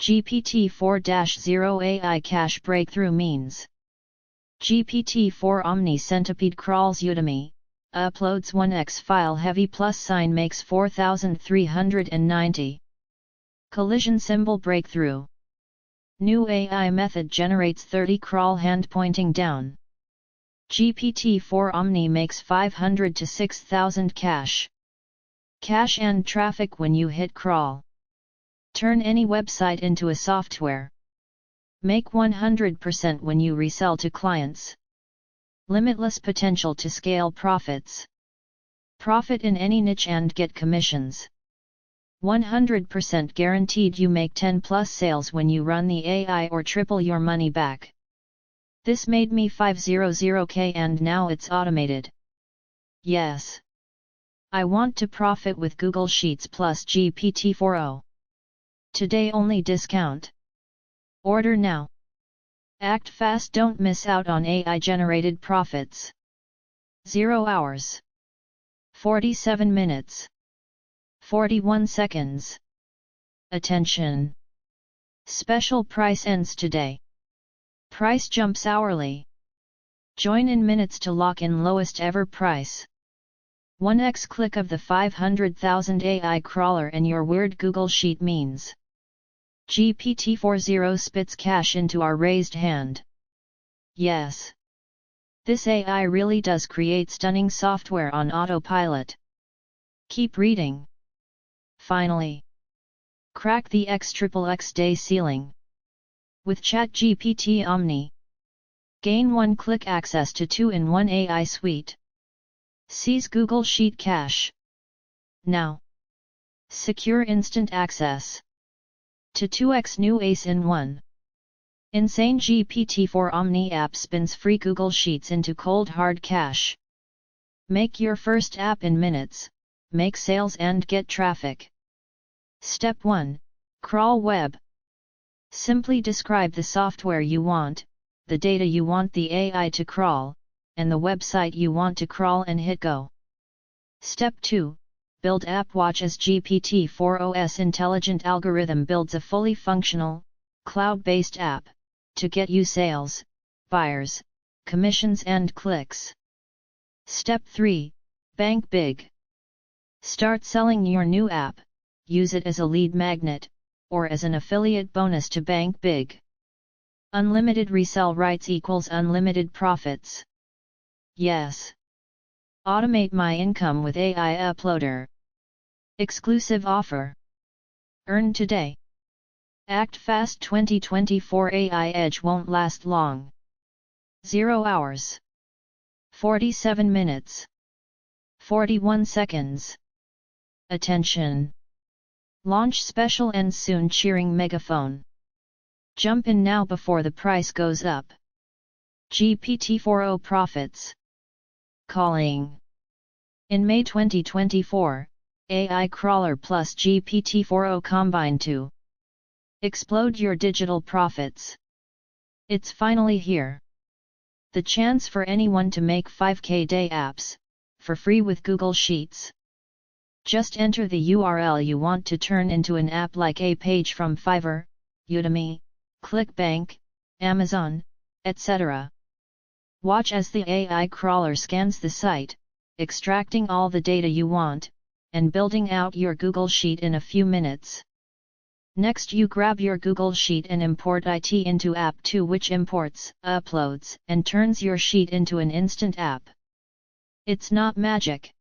GPT-4-0 AI Cache Breakthrough means GPT-4 Omni Centipede crawls Udemy, uploads 1x file heavy plus sign makes 4390. Collision symbol breakthrough. New AI method generates 30 crawl hand pointing down. GPT-4 Omni makes 500 to 6000 cache and traffic when you hit crawl. Turn any website into a software. Make 100% when you resell to clients. Limitless potential to scale profits. Profit in any niche and get commissions. 100% guaranteed you make 10 plus sales when you run the AI or triple your money back. This made me 500k and now it's automated. Yes. I want to profit with Google Sheets plus GPT-4o. Today only discount. Order now. Act fast, don't miss out on AI generated profits. 0 hours. 47 minutes. 41 seconds. Attention! Special price ends today. Price jumps hourly. Join in minutes to lock in lowest ever price. 1x click of the 500,000 AI crawler and your weird Google Sheet means GPT-4 spits cash into our raised hand. Yes. This AI really does create stunning software on autopilot. Keep reading. Finally. Crack the XXX day ceiling. With ChatGPT Omni. Gain one-click access to 2-in-1 AI suite. Seize Google Sheet cache. Now. Secure instant access to 2x new Ace in 1. Insane GPT-4 Omni app spins free Google Sheets into cold hard cache. Make your first app in minutes, make sales and get traffic. Step 1. Crawl web. Simply describe the software you want, the data you want the AI to crawl, and the website you want to crawl and hit go. Step 2. Build app. Watch as GPT-4o's intelligent algorithm builds a fully functional, cloud-based app, to get you sales, buyers, commissions and clicks. Step 3. Bank big. Start selling your new app, use it as a lead magnet, or as an affiliate bonus to bank big. Unlimited resell rights equals unlimited profits. Yes. Automate my income with AI Uploader. Exclusive offer. Earn today. Act fast. 2024 AI Edge won't last long. 0 hours. 47 minutes. 41 seconds. Attention! Launch special ends soon. Cheering megaphone. Jump in now before the price goes up. GPT-4o profits. Calling. In May 2024, AI Crawler plus GPT-4o combine to explode your digital profits. It's finally here. The chance for anyone to make 5K day apps, for free with Google Sheets. Just enter the URL you want to turn into an app like a page from Fiverr, Udemy, ClickBank, Amazon, etc. Watch as the AI crawler scans the site, extracting all the data you want, and building out your Google Sheet in a few minutes. Next you grab your Google Sheet and import it into App 2, which imports, uploads, and turns your sheet into an instant app. It's not magic.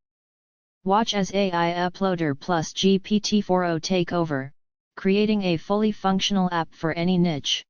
Watch as AI Uploader plus GPT-4o take over, creating a fully functional app for any niche.